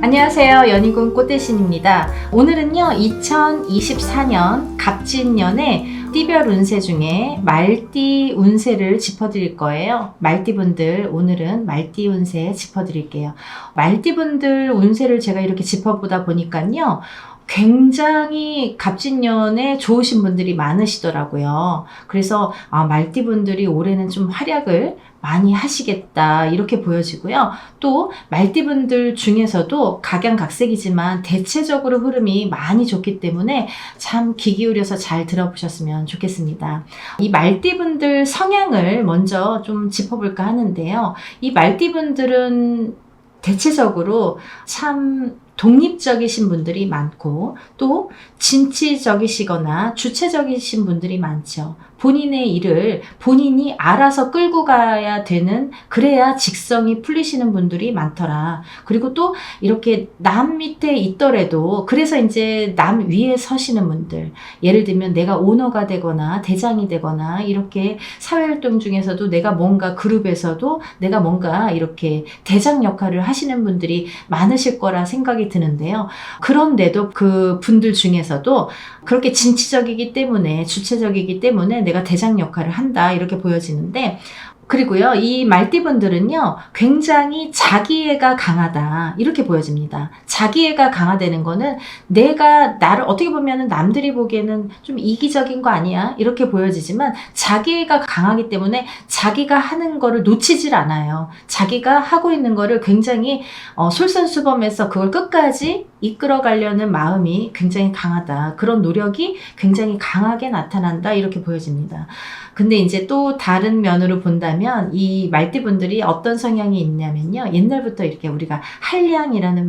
안녕하세요. 연희군 꽃대신입니다. 오늘은요 2024년 갑진년의 띠별 운세 중에 말띠 운세를 짚어드릴 거예요. 말띠분들, 오늘은 말띠 운세 짚어드릴게요. 말띠분들 운세를 제가 이렇게 짚어보다 보니까요 굉장히 갑진년에 좋으신 분들이 많으시더라고요. 그래서 말띠분들이 올해는 좀 활약을 많이 하시겠다 이렇게 보여지고요. 또 말띠분들 중에서도 각양각색이지만 대체적으로 흐름이 많이 좋기 때문에 참 귀 기울여서 잘 들어보셨으면 좋겠습니다. 이 말띠분들 성향을 먼저 좀 짚어볼까 하는데요. 이 말띠분들은 대체적으로 참 독립적이신 분들이 많고 또 진취적이시거나 주체적이신 분들이 많죠. 본인의 일을 본인이 알아서 끌고 가야 되는, 그래야 직성이 풀리시는 분들이 많더라. 그리고 또 이렇게 남 밑에 있더라도 그래서 이제 남 위에 서시는 분들, 예를 들면 내가 오너가 되거나 대장이 되거나 이렇게 사회활동 중에서도 내가 뭔가 그룹에서도 내가 뭔가 이렇게 대장 역할을 하시는 분들이 많으실 거라 생각이 드는데요. 그런데도 그 분들 중에서도 그렇게 진취적이기 때문에, 주체적이기 때문에 내가 대장 역할을 한다 이렇게 보여지는데, 그리고요 이 말띠분들은요 굉장히 자기애가 강하다 이렇게 보여집니다. 자기애가 강하다는 거는 내가 나를 어떻게 보면 남들이 보기에는 좀 이기적인 거 아니야 이렇게 보여지지만, 자기애가 강하기 때문에 자기가 하는 거를 놓치질 않아요. 자기가 하고 있는 거를 굉장히 솔선수범해서 그걸 끝까지 이끌어 가려는 마음이 굉장히 강하다, 그런 노력이 굉장히 강하게 나타난다 이렇게 보여집니다. 근데 이제 또 다른 면으로 본다면 이 말띠분들이 어떤 성향이 있냐면요, 옛날부터 이렇게 우리가 한량이라는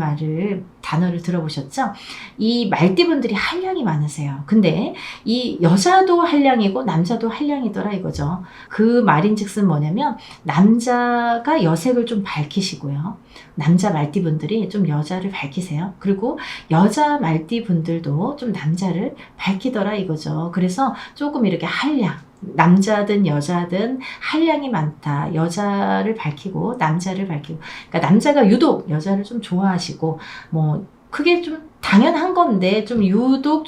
단어를 들어보셨죠? 이 말띠분들이 한량이 많으세요. 근데 이 여자도 한량이고 남자도 한량이더라 이거죠. 그 말인즉슨 뭐냐면 남자가 여색을 좀 밝히시고요, 남자 말띠분들이 좀 여자를 밝히세요. 그리고 여자 말띠분들도 좀 남자를 밝히더라 이거죠. 그래서 조금 이렇게 한량, 남자든 여자든 한량이 많다. 여자를 밝히고 남자를 밝히고, 그러니까 남자가 유독 여자를 좀 좋아하시고, 뭐 그게 좀 당연한 건데 좀 유독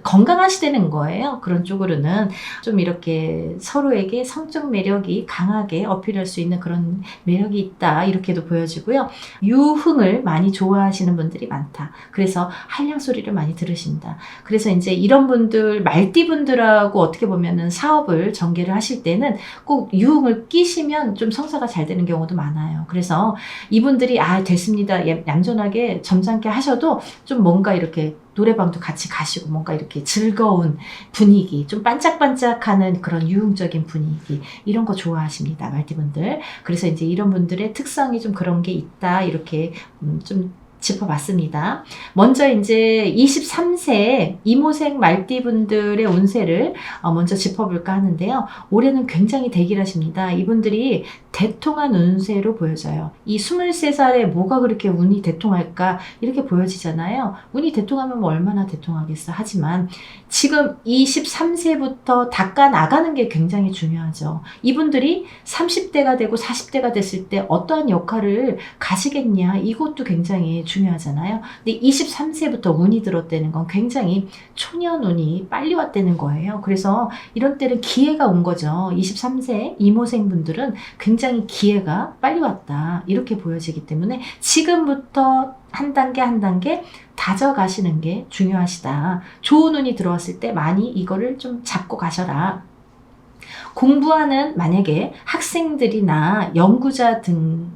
건강하시다는 거예요. 그런 쪽으로는 좀 이렇게 서로에게 성적 매력이 강하게 어필할 수 있는 그런 매력이 있다 이렇게도 보여지고요. 유흥을 많이 좋아하시는 분들이 많다. 그래서 한량 소리를 많이 들으신다. 그래서 이제 이런 분들, 말띠분들하고 어떻게 보면은 사업을 전개를 하실 때는 꼭 유흥을 끼시면 좀 성사가 잘 되는 경우도 많아요. 그래서 이분들이 됐습니다, 얌전하게 점잖게 하셔도 좀 뭔가 이렇게 노래방도 같이 가시고 뭔가 이렇게 즐거운 분위기, 좀 반짝반짝하는 그런 유흥적인 분위기, 이런 거 좋아하십니다, 말띠분들. 그래서 이제 이런 분들의 특성이 좀 그런 게 있다 이렇게 좀 짚어봤습니다. 먼저 이제 23세 이모생 말띠분들의 운세를 먼저 짚어볼까 하는데요. 올해는 굉장히 대길하십니다. 이분들이 대통한 운세로 보여져요. 이 23살에 뭐가 그렇게 운이 대통할까 이렇게 보여지잖아요. 운이 대통하면 뭐 얼마나 대통하겠어. 하지만 지금 23세부터 닦아 나가는 게 굉장히 중요하죠. 이분들이 30대가 되고 40대가 됐을 때 어떠한 역할을 가시겠냐, 이것도 굉장히 중요하잖아요. 근데 23세부터 운이 들었다는 건 굉장히 초년 운이 빨리 왔다는 거예요. 그래서 이런 때는 기회가 온 거죠. 23세 이모생 분들은 굉장히 기회가 빨리 왔다 이렇게 보여지기 때문에 지금부터 한 단계 한 단계 다져가시는 게 중요하시다. 좋은 운이 들어왔을 때 많이 이거를 좀 잡고 가셔라. 공부하는 만약에 학생들이나 연구자 등이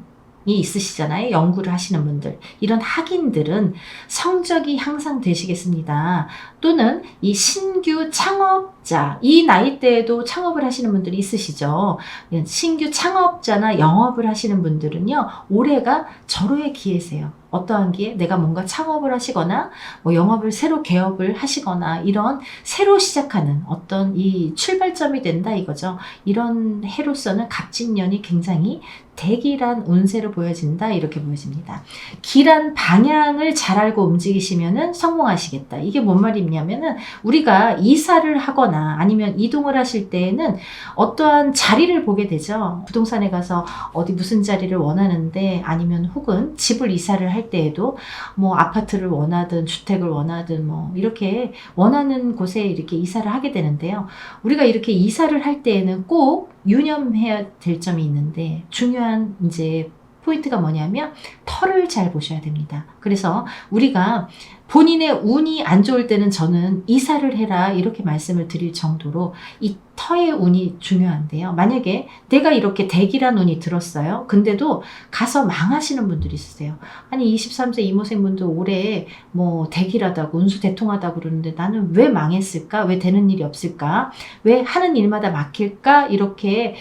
있으시잖아요. 연구를 하시는 분들, 이런 학인들은 성적이 향상되시겠습니다. 또는 이 신규 창업자, 이 나이대에도 창업을 하시는 분들이 있으시죠. 신규 창업자나 영업을 하시는 분들은요, 올해가 절호의 기회세요. 어떠한 기회? 내가 뭔가 창업을 하시거나 뭐 영업을 새로 개업을 하시거나 이런 새로 시작하는 어떤 이 출발점이 된다 이거죠. 이런 해로서는 갑진년이 굉장히 대길한 운세로 보여진다 이렇게 보여집니다. 길한 방향을 잘 알고 움직이시면은 성공하시겠다. 이게 뭔 말이냐면은 우리가 이사를 하거나 아니면 이동을 하실 때에는 어떠한 자리를 보게 되죠. 부동산에 가서 어디 무슨 자리를 원하는데, 아니면 혹은 집을 이사를 할 이사할 때에도 뭐 아파트를 원하든 주택을 원하든 뭐 이렇게 원하는 곳에 이렇게 이사를 하게 되는데요. 우리가 이렇게 이사를 할 때에는 꼭 유념해야 될 점이 있는데 중요한 이제 포인트가 뭐냐면 터를 잘 보셔야 됩니다. 그래서 우리가 본인의 운이 안 좋을 때는 저는 이사를 해라 이렇게 말씀을 드릴 정도로 이 터의 운이 중요한데요. 만약에 내가 이렇게 대기란 운이 들었어요. 근데도 가서 망하시는 분들이 있으세요. 아니 23세 이모생분들 올해 뭐 대기라다고 운수 대통하다고 그러는데 나는 왜 망했을까? 왜 되는 일이 없을까? 왜 하는 일마다 막힐까? 이렇게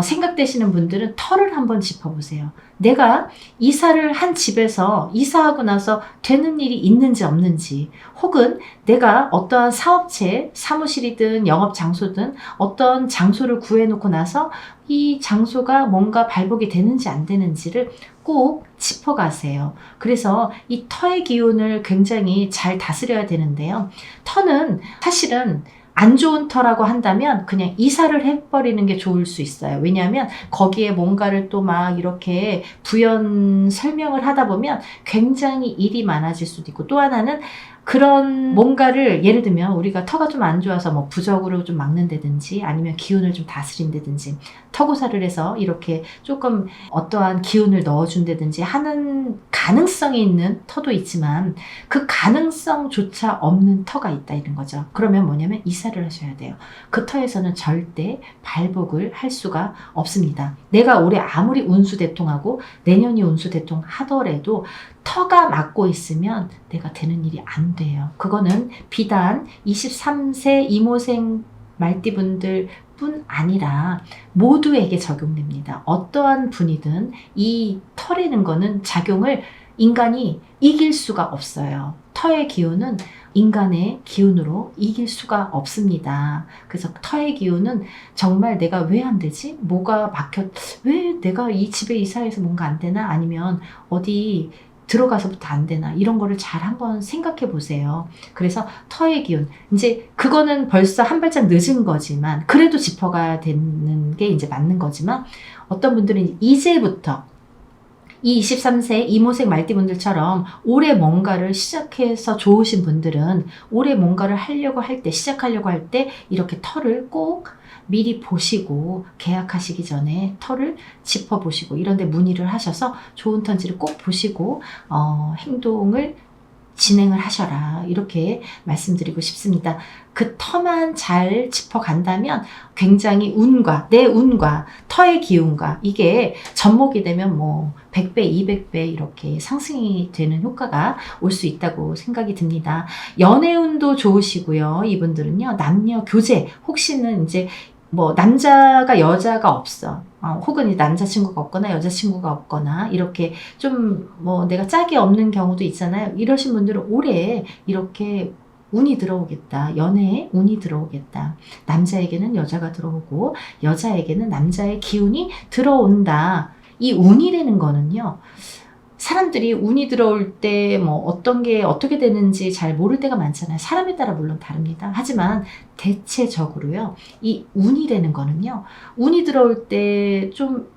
생각되시는 분들은 터를 한번 짚어보세요. 내가 이사를 한 집에서 이사하고 나서 되는 일이 있는지 없는지, 혹은 내가 어떠한 사업체, 사무실이든 영업 장소든 어떤 장소를 구해놓고 나서 이 장소가 뭔가 발복이 되는지 안 되는지를 꼭 짚어가세요. 그래서 이 터의 기운을 굉장히 잘 다스려야 되는데요. 터는 사실은 안 좋은 터라고 한다면 그냥 이사를 해버리는 게 좋을 수 있어요. 왜냐하면 거기에 뭔가를 또 막 이렇게 부연 설명을 하다 보면 굉장히 일이 많아질 수도 있고, 또 하나는 그런 뭔가를 예를 들면 우리가 터가 좀 안 좋아서 뭐 부적으로 좀 막는다든지 아니면 기운을 좀 다스린다든지 터고사를 해서 이렇게 조금 어떠한 기운을 넣어준다든지 하는 가능성이 있는 터도 있지만 그 가능성조차 없는 터가 있다 이런 거죠. 그러면 뭐냐면 이사를 하셔야 돼요. 그 터에서는 절대 발복을 할 수가 없습니다. 내가 올해 아무리 운수대통하고 내년이 운수대통 하더라도 터가 막고 있으면 내가 되는 일이 안 돼요. 그거는 비단 23세 이모생 말띠분들 뿐 아니라 모두에게 적용됩니다. 어떠한 분이든 이 터라는 거는 작용을 인간이 이길 수가 없어요. 터의 기운은 인간의 기운으로 이길 수가 없습니다. 그래서 터의 기운은 정말 내가 왜 안 되지? 뭐가 막혀? 왜 내가 이 집에 이사해서 뭔가 안 되나? 아니면 어디 들어가서부터 안 되나, 이런 거를 잘 한번 생각해 보세요. 그래서 터의 기운, 이제 그거는 벌써 한 발짝 늦은 거지만 그래도 짚어가야 되는 게 이제 맞는 거지만, 어떤 분들은 이제부터 이 23세 이모생 말띠분들처럼 올해 뭔가를 시작해서 좋으신 분들은 올해 뭔가를 하려고 할 때, 시작하려고 할 때 이렇게 터를 꼭 미리 보시고, 계약하시기 전에 터를 짚어보시고, 이런데 문의를 하셔서 좋은 터인지를 꼭 보시고 행동을 진행을 하셔라, 이렇게 말씀드리고 싶습니다. 그 터만 잘 짚어간다면 굉장히 운과, 내 운과 터의 기운과 이게 접목이 되면 뭐 100배, 200배 이렇게 상승이 되는 효과가 올 수 있다고 생각이 듭니다. 연애운도 좋으시고요. 이분들은요, 남녀 교제, 혹시는 이제 뭐 남자가 여자가 없어, 혹은 남자친구가 없거나 여자친구가 없거나 이렇게 좀 뭐 내가 짝이 없는 경우도 있잖아요. 이러신 분들은 올해 이렇게 운이 들어오겠다, 연애에 운이 들어오겠다, 남자에게는 여자가 들어오고 여자에게는 남자의 기운이 들어온다. 이 운이라는 거는요, 사람들이 운이 들어올 때 뭐 어떤 게 어떻게 되는지 잘 모를 때가 많잖아요. 사람에 따라 물론 다릅니다. 하지만 대체적으로요, 이 운이라는 거는요, 운이 들어올 때 좀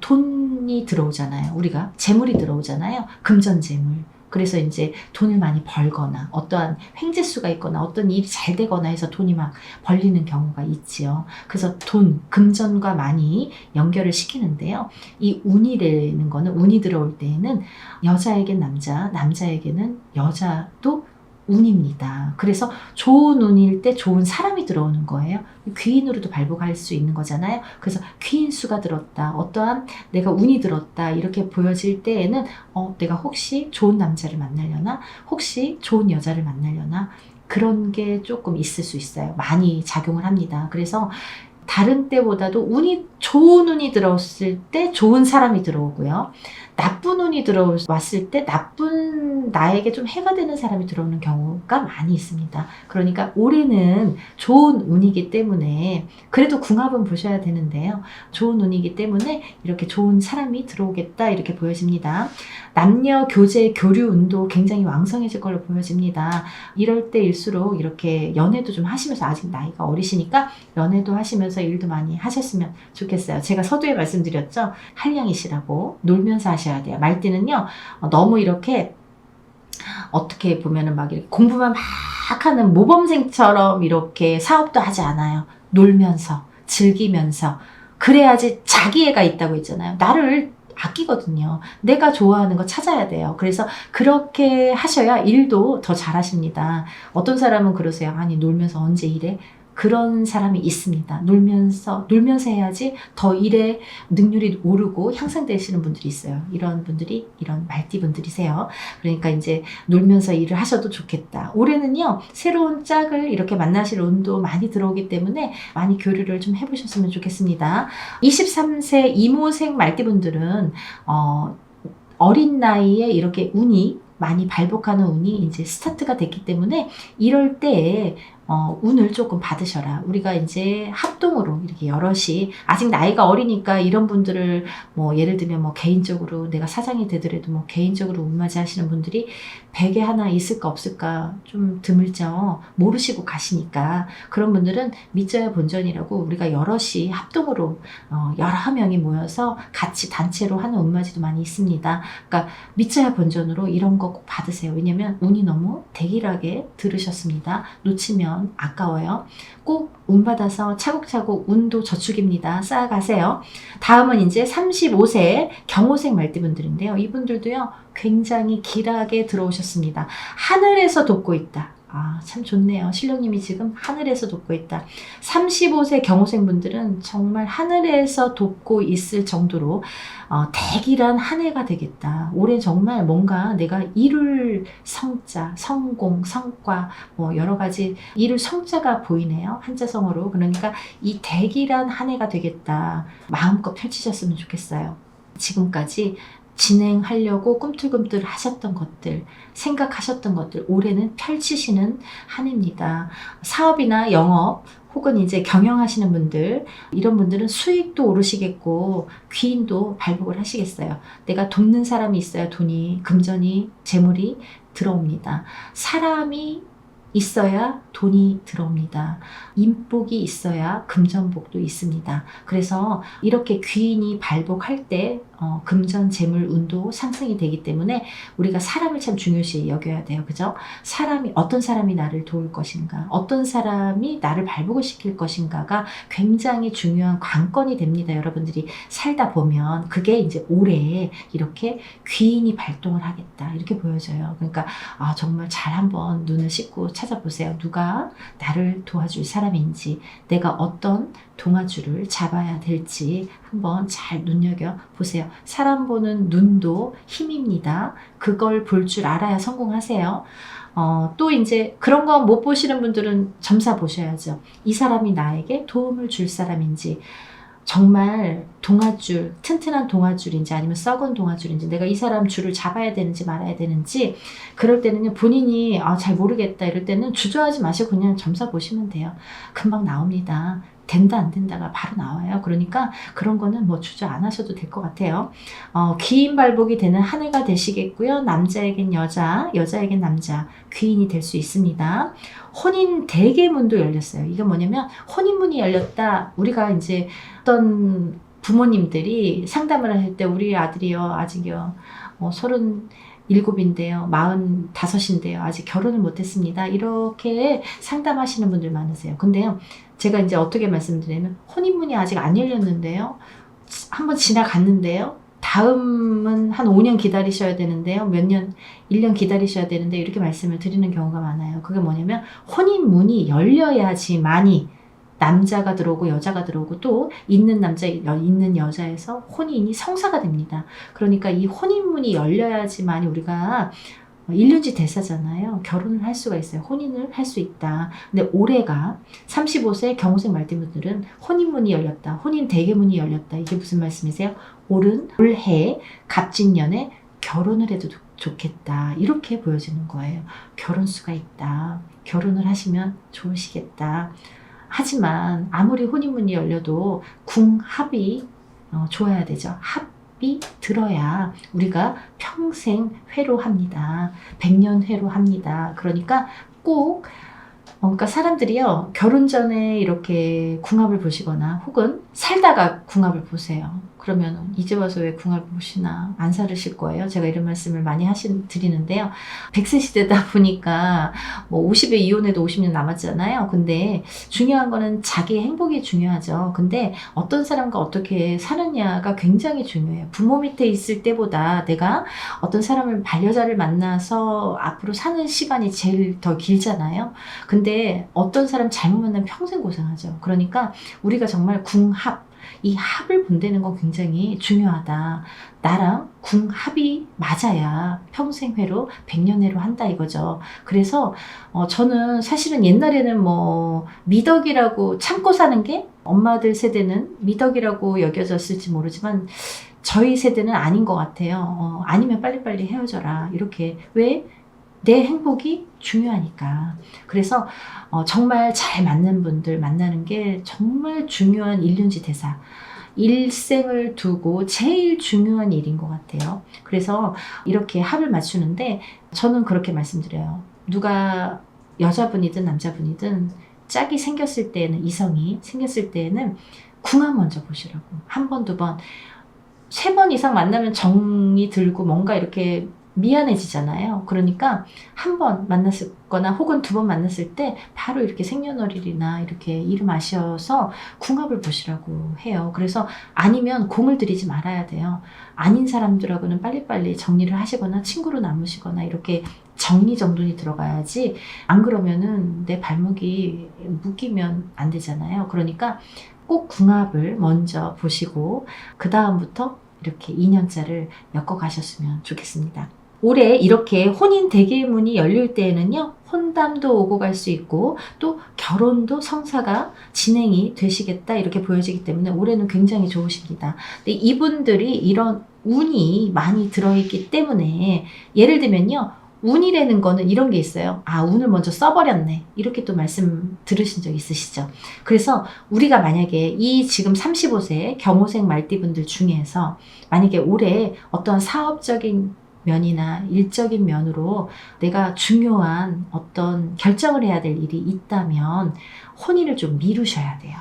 돈이 들어오잖아요. 우리가 재물이 들어오잖아요. 금전재물. 그래서 이제 돈을 많이 벌거나 어떠한 횡재수가 있거나 어떤 일이 잘 되거나 해서 돈이 막 벌리는 경우가 있지요. 그래서 돈, 금전과 많이 연결을 시키는데요. 이 운이라는 거는, 운이 들어올 때에는 여자에겐 남자, 남자에게는 여자도 운입니다. 그래서 좋은 운일 때 좋은 사람이 들어오는 거예요. 귀인으로도 발복할 수 있는 거잖아요. 그래서 귀인수가 들었다, 어떠한 내가 운이 들었다 이렇게 보여질 때에는 내가 혹시 좋은 남자를 만나려나, 혹시 좋은 여자를 만나려나, 그런 게 조금 있을 수 있어요. 많이 작용을 합니다. 그래서 다른 때보다도 좋은 운이 들어왔을 때 좋은 사람이 들어오고요, 나쁜 운이 들어왔을 때 나쁜, 나에게 좀 해가 되는 사람이 들어오는 경우가 많이 있습니다. 그러니까 올해는 좋은 운이기 때문에 그래도 궁합은 보셔야 되는데요, 좋은 운이기 때문에 이렇게 좋은 사람이 들어오겠다 이렇게 보여집니다. 남녀 교제, 교류 운도 굉장히 왕성해질 걸로 보여집니다. 이럴 때일수록 이렇게 연애도 좀 하시면서, 아직 나이가 어리시니까 연애도 하시면서 일도 많이 하셨으면 좋겠어요. 제가 서두에 말씀드렸죠, 한량이시라고. 놀면서 하셔야 받으셔야 돼요. 말띠는요, 너무 이렇게 어떻게 보면은 막 이렇게 공부만 막 하는 모범생처럼 이렇게 사업도 하지 않아요. 놀면서, 즐기면서. 그래야지 자기애가 있다고 했잖아요. 나를 아끼거든요. 내가 좋아하는 거 찾아야 돼요. 그래서 그렇게 하셔야 일도 더 잘하십니다. 어떤 사람은 그러세요. 아니, 놀면서 언제 일해? 그런 사람이 있습니다. 놀면서 해야지 더 일의 능률이 오르고 향상되시는 분들이 있어요. 이런 분들이 이런 말띠 분들이세요. 그러니까 이제 놀면서 일을 하셔도 좋겠다. 올해는요, 새로운 짝을 이렇게 만나실 운도 많이 들어오기 때문에 많이 교류를 좀 해보셨으면 좋겠습니다. 23세 이모생 말띠 분들은 어린 나이에 이렇게 운이 많이 발복하는 운이 이제 스타트가 됐기 때문에 이럴 때 운을 조금 받으셔라. 우리가 이제 합동으로 이렇게 여럿이 아직 나이가 어리니까 이런 분들을 뭐 예를 들면 뭐 개인적으로 내가 사장이 되더라도 뭐 개인적으로 운맞이 하시는 분들이 100에 하나 있을까 없을까 좀 드물죠. 모르시고 가시니까 그런 분들은 믿져야 본전이라고 우리가 여럿이 합동으로 여러 명이 모여서 같이 단체로 하는 운맞이도 많이 있습니다. 그러니까 믿져야 본전으로 이런 거 꼭 받으세요. 왜냐면 운이 너무 대길하게 들으셨습니다. 놓치면 아까워요. 꼭 운 받아서 차곡차곡 운도 저축입니다. 쌓아가세요. 다음은 이제 35세 경호생 말띠분들인데요. 이분들도요, 굉장히 길하게 들어오셨습니다. 하늘에서 돕고 있다. 아, 참 좋네요. 신령님이 지금 하늘에서 돕고 있다. 35세 경호생 분들은 정말 하늘에서 돕고 있을 정도로 대길한 한 해가 되겠다. 올해 정말 뭔가 내가 이룰 성자, 성공, 성과 뭐 여러 가지 이룰 성자가 보이네요. 한자성어로. 그러니까 이 대길한 한 해가 되겠다. 마음껏 펼치셨으면 좋겠어요. 지금까지 진행하려고 꿈틀꿈틀 하셨던 것들, 생각하셨던 것들, 올해는 펼치시는 한 해입니다. 사업이나 영업, 혹은 이제 경영하시는 분들, 이런 분들은 수익도 오르시겠고, 귀인도 발복을 하시겠어요. 내가 돕는 사람이 있어야 돈이, 금전이, 재물이 들어옵니다. 사람이 있어야 돈이 들어옵니다. 인복이 있어야 금전복도 있습니다. 그래서 이렇게 귀인이 발복할 때 금전, 재물, 운도 상승이 되기 때문에 우리가 사람을 참 중요시 여겨야 돼요. 그죠? 어떤 사람이 나를 도울 것인가, 어떤 사람이 나를 발복을 시킬 것인가가 굉장히 중요한 관건이 됩니다. 여러분들이 살다 보면 그게 이제 올해 이렇게 귀인이 발동을 하겠다. 이렇게 보여져요. 그러니까 정말 잘 한번 눈을 씻고 찾아보세요. 누가 나를 도와줄 사람인지, 내가 어떤 동아줄을 잡아야 될지 한번 잘 눈여겨보세요. 사람 보는 눈도 힘입니다. 그걸 볼 줄 알아야 성공하세요. 또 이제 그런 거 못 보시는 분들은 점사 보셔야죠. 이 사람이 나에게 도움을 줄 사람인지, 정말 동아줄, 튼튼한 동아줄인지 아니면 썩은 동아줄인지, 내가 이 사람 줄을 잡아야 되는지 말아야 되는지, 그럴 때는요, 본인이 잘 모르겠다 이럴 때는 주저하지 마시고 그냥 점사 보시면 돼요. 금방 나옵니다. 된다 안 된다가 바로 나와요. 그러니까 그런 거는 뭐 주저 안 하셔도 될 것 같아요. 귀인 발복이 되는 한 해가 되시겠고요. 남자에겐 여자, 여자에겐 남자, 귀인이 될 수 있습니다. 혼인 대개문도 열렸어요. 이게 뭐냐면 혼인문이 열렸다. 우리가 이제 어떤 부모님들이 상담을 하실 때 우리 아들이요, 아직요, 37인데요, 45인데요, 아직 결혼을 못했습니다. 이렇게 상담하시는 분들 많으세요. 근데요, 제가 이제 어떻게 말씀드리냐면, 혼인문이 아직 안 열렸는데요, 한번 지나갔는데요, 다음은 한 5년 기다리셔야 되는데요, 몇 년, 1년 기다리셔야 되는데, 이렇게 말씀을 드리는 경우가 많아요. 그게 뭐냐면, 혼인문이 열려야지만이 남자가 들어오고 여자가 들어오고 또 있는 남자, 있는 여자에서 혼인이 성사가 됩니다. 그러니까 이 혼인문이 열려야지만 우리가 일륜지 대사잖아요. 결혼을 할 수가 있어요. 혼인을 할 수 있다. 근데 올해가 35세 경호생 말띠분들은 혼인문이 열렸다. 혼인 대개문이 열렸다. 이게 무슨 말씀이세요? 올해 갑진년에 결혼을 해도 좋겠다. 이렇게 보여지는 거예요. 결혼수가 있다. 결혼을 하시면 좋으시겠다. 하지만 아무리 혼인문이 열려도 궁합이 좋아야 되죠. 합이 들어야 우리가 평생 회로합니다. 100년 회로합니다. 그러니까 꼭 그러니까 사람들이요, 결혼 전에 이렇게 궁합을 보시거나 혹은 살다가 궁합을 보세요. 그러면 이제 와서 왜 궁합을 보시나 안 살으실 거예요. 제가 이런 말씀을 많이 드리는데요. 100세 시대다 보니까 뭐 50에 이혼해도 50년 남았잖아요. 근데 중요한 거는 자기의 행복이 중요하죠. 근데 어떤 사람과 어떻게 사느냐가 굉장히 중요해요. 부모 밑에 있을 때보다 내가 어떤 사람을 반려자를 만나서 앞으로 사는 시간이 제일 더 길잖아요. 근데 어떤 사람 잘못 만나면 평생 고생하죠. 그러니까 우리가 정말 궁합, 이 합을 본다는 건 굉장히 중요하다. 나랑 궁합이 맞아야 평생 회로 100년 회로 한다 이거죠. 그래서 저는 사실은 옛날에는 뭐 미덕이라고 참고 사는 게 엄마들 세대는 미덕이라고 여겨졌을지 모르지만 저희 세대는 아닌 것 같아요. 아니면 빨리빨리 헤어져라. 이렇게. 왜? 내 행복이 중요하니까. 그래서 정말 잘 맞는 분들 만나는 게 정말 중요한 일륜지 대사. 일생을 두고 제일 중요한 일인 것 같아요. 그래서 이렇게 합을 맞추는데 저는 그렇게 말씀드려요. 누가 여자분이든 남자분이든 짝이 생겼을 때에는, 이성이 생겼을 때에는 궁합 먼저 보시라고. 한 번, 두 번, 세 번 이상 만나면 정이 들고 뭔가 이렇게 미안해지잖아요. 그러니까 한 번 만났을 거나 혹은 두 번 만났을 때 바로 이렇게 생년월일이나 이렇게 이름 아셔서 궁합을 보시라고 해요. 그래서 아니면 공을 들이지 말아야 돼요. 아닌 사람들하고는 빨리빨리 정리를 하시거나 친구로 남으시거나 이렇게 정리정돈이 들어가야지, 안 그러면은 내 발목이 묶이면 안 되잖아요. 그러니까 꼭 궁합을 먼저 보시고 그 다음부터 이렇게 2년짜를 엮어가셨으면 좋겠습니다. 올해 이렇게 혼인 대기문이 열릴 때에는요, 혼담도 오고 갈 수 있고 또 결혼도 성사가 진행이 되시겠다 이렇게 보여지기 때문에 올해는 굉장히 좋으십니다. 근데 이분들이 이런 운이 많이 들어있기 때문에, 예를 들면요, 운이라는 거는 이런 게 있어요. 아, 운을 먼저 써버렸네. 이렇게 또 말씀 들으신 적 있으시죠? 그래서 우리가 만약에 이 지금 35세 경호생 말띠분들 중에서 만약에 올해 어떤 사업적인 면이나 일적인 면으로 내가 중요한 어떤 결정을 해야 될 일이 있다면 혼인을 좀 미루셔야 돼요.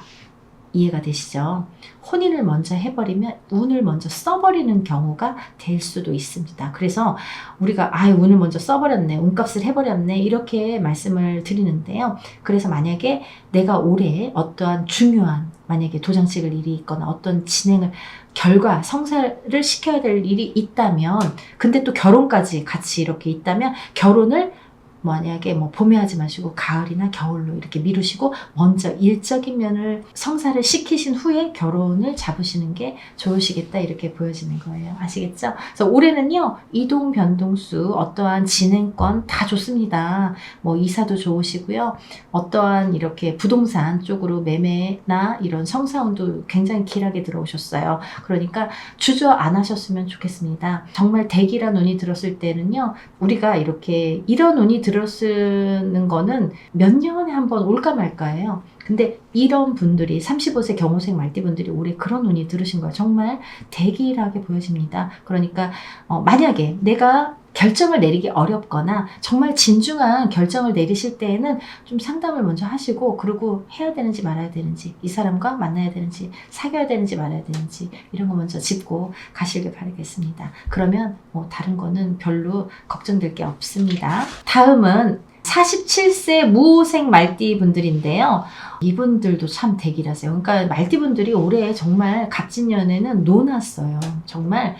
이해가 되시죠? 혼인을 먼저 해버리면 운을 먼저 써버리는 경우가 될 수도 있습니다. 그래서 우리가 운을 먼저 써버렸네, 운값을 해버렸네 이렇게 말씀을 드리는데요. 그래서 만약에 내가 올해 어떠한 중요한, 만약에 도장 찍을 일이 있거나 어떤 진행을, 결과 성사를 시켜야 될 일이 있다면, 근데 또 결혼까지 같이 이렇게 있다면 결혼을 만약에 봄에 하지 마시고 가을이나 겨울로 이렇게 미루시고 먼저 일적인 면을 성사를 시키신 후에 결혼을 잡으시는 게 좋으시겠다 이렇게 보여지는 거예요. 아시겠죠? 그래서 올해는요, 이동 변동수, 어떠한 진행권 다 좋습니다. 이사도 좋으시고요, 어떠한 이렇게 부동산 쪽으로 매매나 이런 성사운도 굉장히 길하게 들어오셨어요. 그러니까 주저 안 하셨으면 좋겠습니다. 정말 대기란 운이 들었을 때는요, 우리가 이렇게 이런 운이 들어쓰는 거는 몇 년에 한 번 올까 말까예요. 근데 이런 분들이 35세 경호생 말띠분들이 올해 그런 운이 들으신 거예요. 정말 대기일하게 보여집니다. 그러니까 만약에 내가 결정을 내리기 어렵거나 정말 진중한 결정을 내리실 때에는 좀 상담을 먼저 하시고, 그리고 해야 되는지 말아야 되는지, 이 사람과 만나야 되는지 사귀어야 되는지 말아야 되는지 이런 거 먼저 짚고 가시길 바라겠습니다. 그러면 다른 거는 별로 걱정될 게 없습니다. 다음은 47세 무호생 말띠 분들인데요. 이분들도 참 대기라세요. 그러니까 말띠 분들이 올해 정말 갑진년에는 노났어요. 정말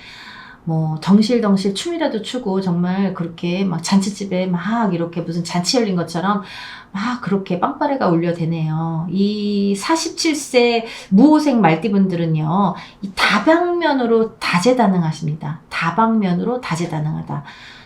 덩실덩실 춤이라도 추고 정말 그렇게 막 잔치집에 막 이렇게 무슨 잔치 열린 것처럼 막 그렇게 빵빠레가 울려대네요. 이 47세 무호생 말띠분들은요, 이 다방면으로 다재다능하십니다. 다방면으로 다재다능하다.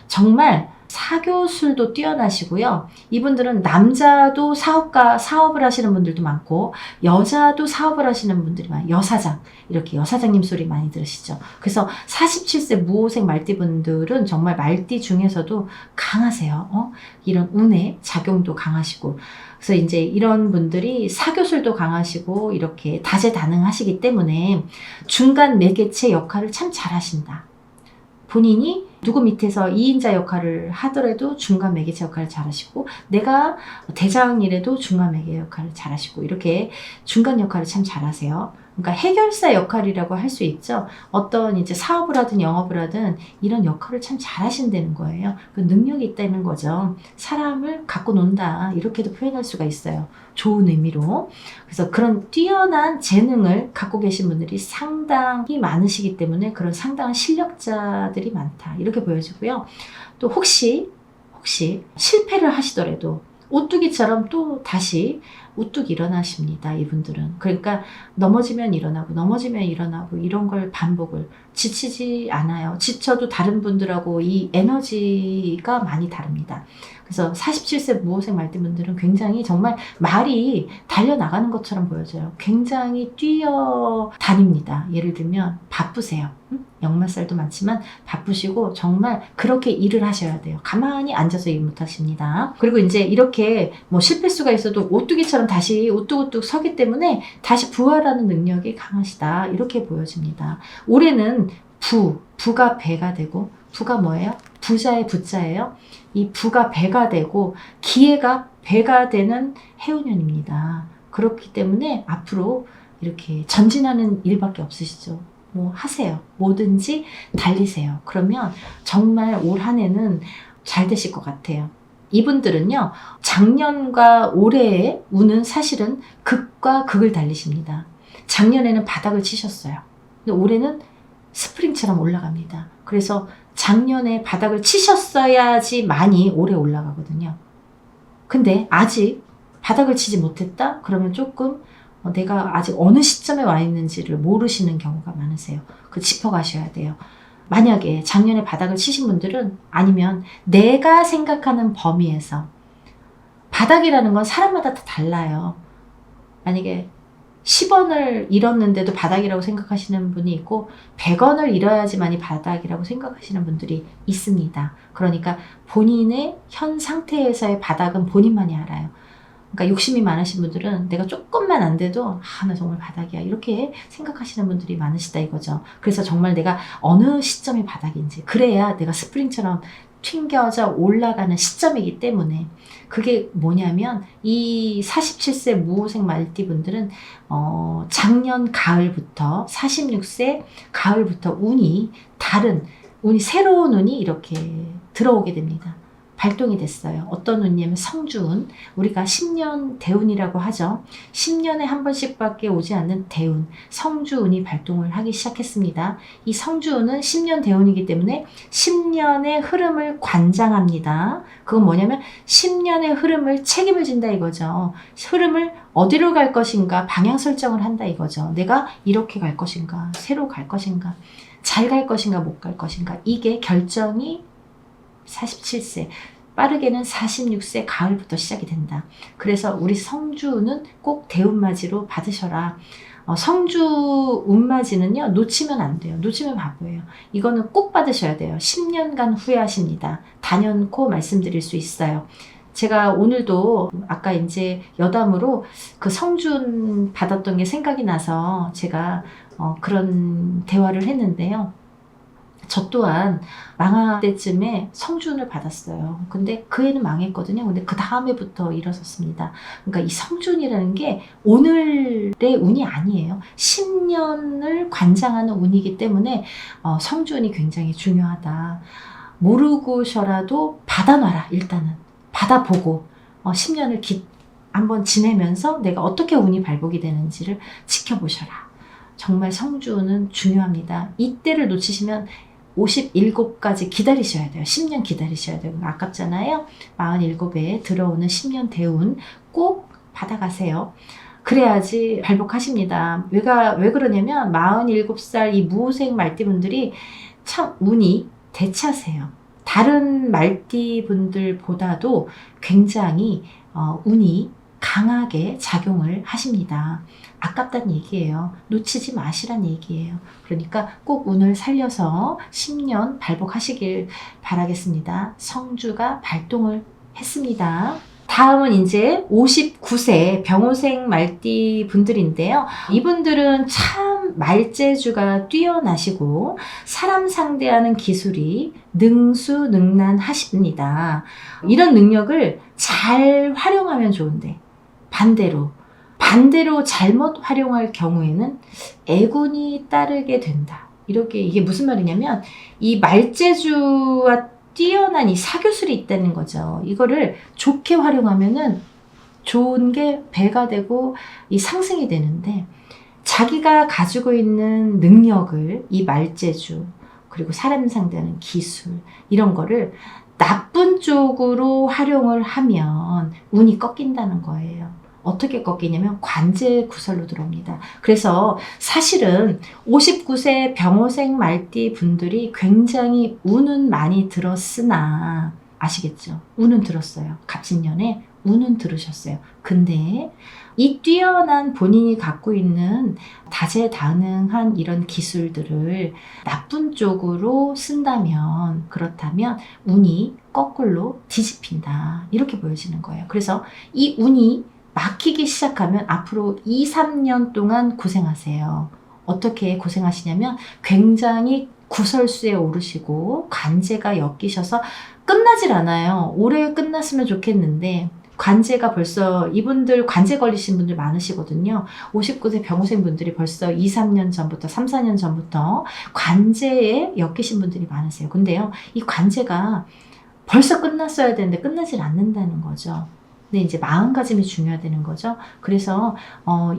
정말 사교술도 뛰어나시고요. 이분들은 남자도 사업을 하시는 분들도 많고 여자도 사업을 하시는 분들이 많아요. 여사장, 이렇게 여사장님 소리 많이 들으시죠. 그래서 47세 무호생 말띠분들은 정말 말띠 중에서도 강하세요. 이런 운의 작용도 강하시고, 그래서 이제 이런 분들이 사교술도 강하시고 이렇게 다재다능하시기 때문에 중간 매개체 역할을 참 잘하신다. 본인이 누구 밑에서 2인자 역할을 하더라도 중간 매개체 역할을 잘하시고, 내가 대장이라도 중간 매개 역할을 잘하시고, 이렇게 중간 역할을 참 잘하세요. 그러니까 해결사 역할이라고 할 수 있죠. 어떤 이제 사업을 하든 영업을 하든 이런 역할을 참 잘하신다는 거예요. 그 능력이 있다는 거죠. 사람을 갖고 논다 이렇게도 표현할 수가 있어요. 좋은 의미로. 그래서 그런 뛰어난 재능을 갖고 계신 분들이 상당히 많으시기 때문에 그런 상당한 실력자들이 많다 이렇게 보여지고요. 또 혹시 실패를 하시더라도 오뚜기처럼 또 다시 우뚝 일어나십니다. 이분들은. 그러니까 넘어지면 일어나고 이런 걸 반복을 지치지 않아요. 지쳐도 다른 분들하고 이 에너지가 많이 다릅니다. 그래서 47세 무호생 말띠분들은 굉장히 정말 말이 달려나가는 것처럼 보여져요. 굉장히 뛰어다닙니다. 예를 들면 바쁘세요. 역마살도 많지만 바쁘시고 정말 그렇게 일을 하셔야 돼요. 가만히 앉아서 일 못하십니다. 그리고 이제 이렇게 뭐 실패수가 있어도 오뚜기처럼 다시 우뚝우뚝 서기 때문에 다시 부활하는 능력이 강하시다. 이렇게 보여집니다. 올해는 부가 배가 되고 부가 뭐예요? 부자의 부자예요. 이 부가 배가 되고 기회가 배가 되는 해운년입니다. 그렇기 때문에 앞으로 이렇게 전진하는 일밖에 없으시죠. 뭐 하세요. 뭐든지 달리세요. 그러면 정말 올 한 해는 잘 되실 것 같아요. 이분들은요, 작년과 올해의 운은 사실은 극과 극을 달리십니다. 작년에는 바닥을 치셨어요. 근데 올해는 스프링처럼 올라갑니다. 그래서 작년에 바닥을 치셨어야지 많이 올해 올라가거든요. 근데 아직 바닥을 치지 못했다? 그러면 조금 내가 아직 어느 시점에 와 있는지를 모르시는 경우가 많으세요. 그 짚어가셔야 돼요. 만약에 작년에 바닥을 치신 분들은 아니면 내가 생각하는 범위에서 바닥이라는 건 사람마다 다 달라요. 만약에 10원을 잃었는데도 바닥이라고 생각하시는 분이 있고 100원을 잃어야지만이 바닥이라고 생각하시는 분들이 있습니다. 그러니까 본인의 현 상태에서의 바닥은 본인만이 알아요. 그러니까 욕심이 많으신 분들은 내가 조금만 안 돼도 나 정말 바닥이야 이렇게 생각하시는 분들이 많으시다 이거죠. 그래서 정말 내가 어느 시점이 바닥인지 그래야 내가 스프링처럼 튕겨져 올라가는 시점이기 때문에 그게 뭐냐면 이 47세 무호생 말띠분들은 작년 가을부터 46세 가을부터 운이 새로운 운이 이렇게 들어오게 됩니다. 발동이 됐어요. 어떤 운이냐면 성주운, 우리가 10년 대운이라고 하죠. 10년에 한 번씩 밖에 오지 않는 대운, 성주운이 발동을 하기 시작했습니다. 이 성주운은 10년 대운이기 때문에 10년의 흐름을 관장합니다. 그건 뭐냐면 10년의 흐름을 책임을 진다 이거죠. 흐름을 어디로 갈 것인가 방향 설정을 한다 이거죠. 내가 이렇게 갈 것인가, 새로 갈 것인가, 잘 갈 것인가, 못 갈 것인가. 이게 결정이 47세, 빠르게는 46세 가을부터 시작이 된다. 그래서 우리 성주는 꼭 대운맞이로 받으셔라. 성주 운맞이는요, 놓치면 안 돼요. 놓치면 바보예요. 이거는 꼭 받으셔야 돼요. 10년간 후회하십니다. 단연코 말씀드릴 수 있어요. 제가 오늘도 아까 이제 여담으로 그 성준 받았던 게 생각이 나서 제가 그런 대화를 했는데요. 저 또한 망할 때쯤에 성준을 받았어요. 근데 그 해는 망했거든요. 근데 그 다음에부터 일어섰습니다. 그러니까 이 성준이라는 게 오늘의 운이 아니에요. 10년을 관장하는 운이기 때문에 성준이 굉장히 중요하다. 모르고셔라도 받아놔라. 일단은 받아보고 10년을 한번 지내면서 내가 어떻게 운이 발복이 되는지를 지켜보셔라. 정말 성준은 중요합니다. 이때를 놓치시면 57까지 기다리셔야 돼요. 10년 기다리셔야 돼요. 아깝잖아요. 47에 들어오는 10년 대운 꼭 받아가세요. 그래야지 발복하십니다. 왜 그러냐면 47살 이 무호생 말띠분들이 참 운이 대차세요. 다른 말띠분들보다도 굉장히 운이 강하게 작용을 하십니다. 아깝다는 얘기예요. 놓치지 마시란 얘기예요. 그러니까 꼭 운을 살려서 10년 발복하시길 바라겠습니다. 성주가 발동을 했습니다. 다음은 이제 59세 병호생 말띠 분들인데요. 이분들은 참 말재주가 뛰어나시고 사람 상대하는 기술이 능수능란하십니다. 이런 능력을 잘 활용하면 좋은데 반대로 반대로 잘못 활용할 경우에는 애군이 따르게 된다. 이렇게 이게 무슨 말이냐면 이 말재주와 뛰어난 이 사교술이 있다는 거죠. 이거를 좋게 활용하면은 좋은 게 배가 되고 이 상승이 되는데 자기가 가지고 있는 능력을 이 말재주 그리고 사람 상대하는 기술 이런 거를 나쁜 쪽으로 활용을 하면 운이 꺾인다는 거예요. 어떻게 꺾이냐면 관제 구설로 들어옵니다. 그래서 사실은 59세 병호생 말띠 분들이 굉장히 운은 많이 들었으나 아시겠죠? 운은 들었어요. 갑진년에 운은 들으셨어요. 근데 이 뛰어난 본인이 갖고 있는 다재다능한 이런 기술들을 나쁜 쪽으로 쓴다면 그렇다면 운이 거꾸로 뒤집힌다. 이렇게 보여지는 거예요. 그래서 이 운이 막히기 시작하면 앞으로 2, 3년 동안 고생하세요. 어떻게 고생하시냐면 굉장히 구설수에 오르시고 관제가 엮이셔서 끝나질 않아요. 올해 끝났으면 좋겠는데 관제가 벌써 이분들 관제 걸리신 분들 많으시거든요. 59세 병호생 분들이 벌써 2, 3년 전부터 3, 4년 전부터 관제에 엮이신 분들이 많으세요. 근데요. 이 관제가 벌써 끝났어야 되는데 끝나질 않는다는 거죠. 근데 이제 마음가짐이 중요하다는 거죠. 그래서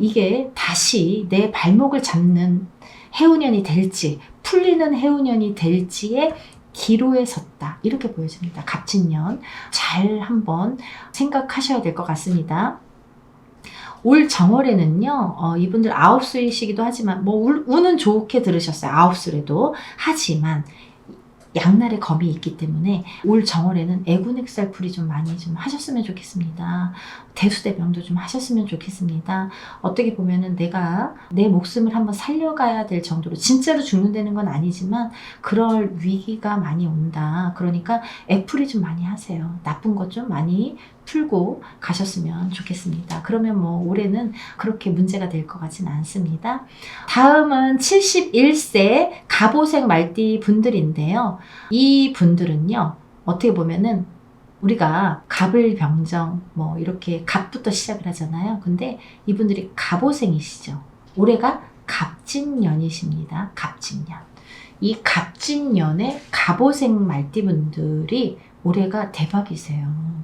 이게 다시 내 발목을 잡는 해운년이 될지 풀리는 해운년이 될지의 기로에 섰다. 이렇게 보여집니다. 갑진년 잘 한번 생각하셔야 될 것 같습니다. 올 정월에는요. 이분들 아홉수이시기도 하지만 뭐 운은 좋게 들으셨어요. 아홉수래도. 하지만 양날의 검이 있기 때문에 올 정월에는 애군액살풀이 좀 많이 좀 하셨으면 좋겠습니다. 대수대병도 좀 하셨으면 좋겠습니다. 어떻게 보면은 내가 내 목숨을 한번 살려가야 될 정도로 진짜로 죽는다는 건 아니지만 그럴 위기가 많이 온다. 그러니까 애풀이 좀 많이 하세요. 나쁜 것 좀 많이 풀고 가셨으면 좋겠습니다. 그러면 뭐 올해는 그렇게 문제가 될 것 같진 않습니다. 다음은 71세 갑오생 말띠 분들인데요. 이 분들은요. 어떻게 보면은 우리가 갑을병정 뭐 이렇게 갑부터 시작을 하잖아요. 근데 이분들이 갑오생이시죠. 올해가 갑진년이십니다. 갑진년. 이 갑진년에 갑오생 말띠분들이 올해가 대박이세요.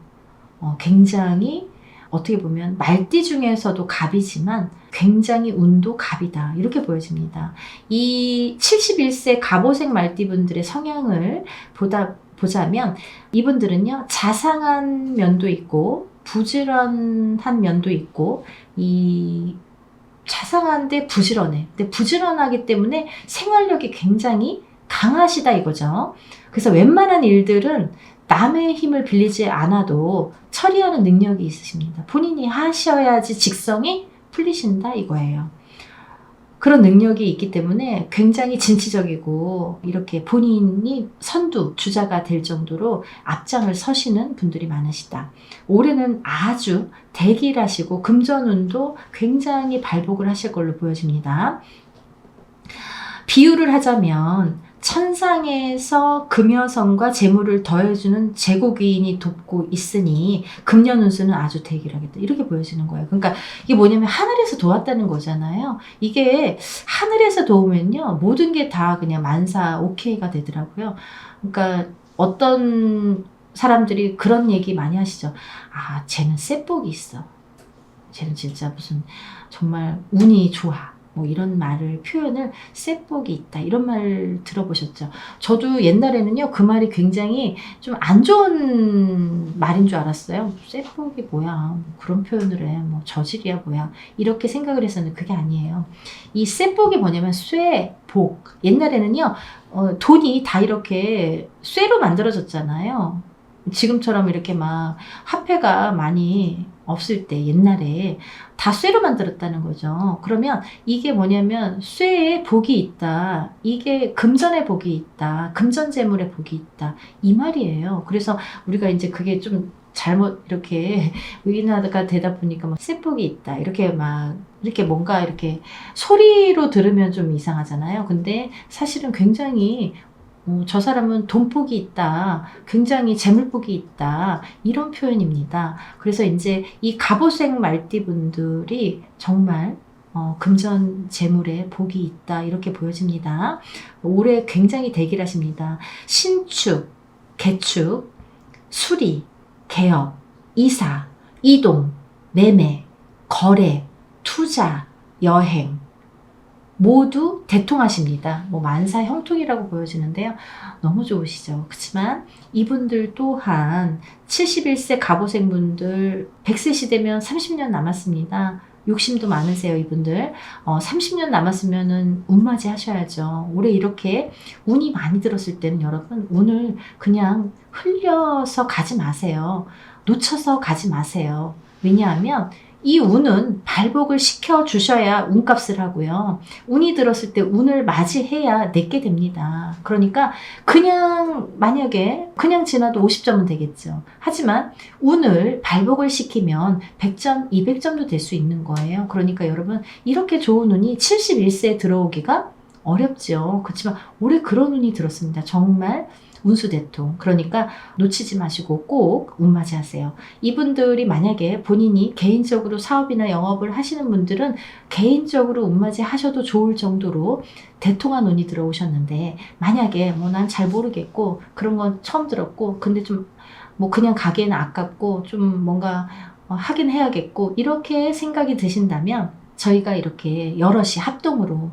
굉장히 어떻게 보면 말띠 중에서도 갑이지만 굉장히 운도 갑이다. 이렇게 보여집니다. 이 71세 갑오생 말띠분들의 성향을 보자면 이분들은요. 자상한 면도 있고 부지런한 면도 있고 이 자상한데 부지런해. 근데 부지런하기 때문에 생활력이 굉장히 강하시다 이거죠. 그래서 웬만한 일들은 남의 힘을 빌리지 않아도 처리하는 능력이 있으십니다. 본인이 하셔야지 직성이 풀리신다 이거예요. 그런 능력이 있기 때문에 굉장히 진취적이고 이렇게 본인이 선두, 주자가 될 정도로 앞장을 서시는 분들이 많으시다. 올해는 아주 대길하시고 금전운도 굉장히 발복을 하실 걸로 보여집니다. 비유를 하자면 천상에서 금여성과 재물을 더해주는 제국인이 돕고 있으니 금년운수는 아주 대길하겠다. 이렇게 보여지는 거예요. 그러니까 이게 뭐냐면 하늘에서 도왔다는 거잖아요. 이게 하늘에서 도우면요. 모든 게 다 그냥 만사 오케이가 되더라고요. 그러니까 어떤 사람들이 그런 얘기 많이 하시죠. 아, 쟤는 쇠복이 있어. 쟤는 진짜 무슨 정말 운이 좋아. 뭐 이런 말을 표현을 쇠복이 있다 이런 말 들어보셨죠? 저도 옛날에는요 그 말이 굉장히 좀 안 좋은 말인 줄 알았어요. 쇠복이 뭐야 뭐 그런 표현을 해 뭐 저질이야 뭐야 이렇게 생각을 했었는데 그게 아니에요. 이 쇠복이 뭐냐면 쇠복 옛날에는요 돈이 다 이렇게 쇠로 만들어졌잖아요. 지금처럼 이렇게 막 화폐가 많이 없을 때 옛날에 다 쇠로 만들었다는 거죠. 그러면 이게 뭐냐면 쇠에 복이 있다. 이게 금전에 복이 있다. 금전재물에 복이 있다. 이 말이에요. 그래서 우리가 이제 그게 좀 잘못 이렇게 의인화가 되다 보니까 막 쇠복이 있다. 이렇게 막 이렇게 뭔가 이렇게 소리로 들으면 좀 이상하잖아요. 근데 사실은 굉장히 저 사람은 돈복이 있다, 굉장히 재물복이 있다, 이런 표현입니다. 그래서 이제 이 갑오색 말띠분들이 정말 금전 재물에 복이 있다, 이렇게 보여집니다. 올해 굉장히 대길하십니다. 신축, 개축, 수리, 개업, 이사, 이동, 매매, 거래, 투자, 여행 모두 대통하십니다. 뭐 만사 형통이라고 보여지는데요. 너무 좋으시죠. 그렇지만 이분들 또한 71세 갑오색 분들 100세 시대면 30년 남았습니다. 욕심도 많으세요, 이분들. 30년 남았으면은 운맞이 하셔야죠. 올해 이렇게 운이 많이 들었을 때는 여러분, 운을 그냥 흘려서 가지 마세요. 놓쳐서 가지 마세요. 왜냐하면 이 운은 발복을 시켜 주셔야 운값을 하고요. 운이 들었을 때 운을 맞이해야 내게 됩니다. 그러니까 그냥 만약에 그냥 지나도 50점은 되겠죠. 하지만 운을 발복을 시키면 100점, 200점도 될 수 있는 거예요. 그러니까 여러분, 이렇게 좋은 운이 71세에 들어오기가 어렵죠. 그렇지만 올해 그런 운이 들었습니다. 정말 운수대통. 그러니까 놓치지 마시고 꼭 운맞이하세요. 이분들이 만약에 본인이 개인적으로 사업이나 영업을 하시는 분들은 개인적으로 운맞이 하셔도 좋을 정도로 대통한 운이 들어오셨는데, 만약에 뭐 난 잘 모르겠고 그런 건 처음 들었고 근데 좀 뭐 그냥 가기에는 아깝고 좀 뭔가 하긴 해야겠고 이렇게 생각이 드신다면, 저희가 이렇게 여럿이 합동으로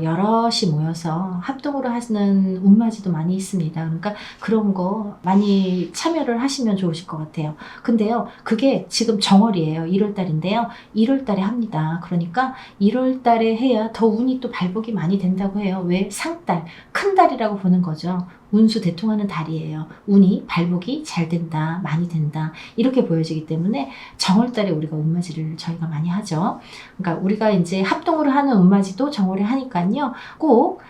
여럿이 모여서 합동으로 하시는 운맞이도 많이 있습니다. 그러니까 그런 거 많이 참여를 하시면 좋으실 것 같아요. 근데요, 그게 지금 정월이에요. 1월달인데요. 1월달에 합니다. 그러니까 1월달에 해야 더 운이 또 발복이 많이 된다고 해요. 왜? 상달, 큰 달이라고 보는 거죠. 운수 대통하는 달이에요. 운이 발복이 잘 된다, 많이 된다, 이렇게 보여지기 때문에 정월달에 우리가 운맞이를 저희가 많이 하죠. 그러니까 우리가 이제 합동으로 하는 운맞이도 정월에 하니까요. 꼭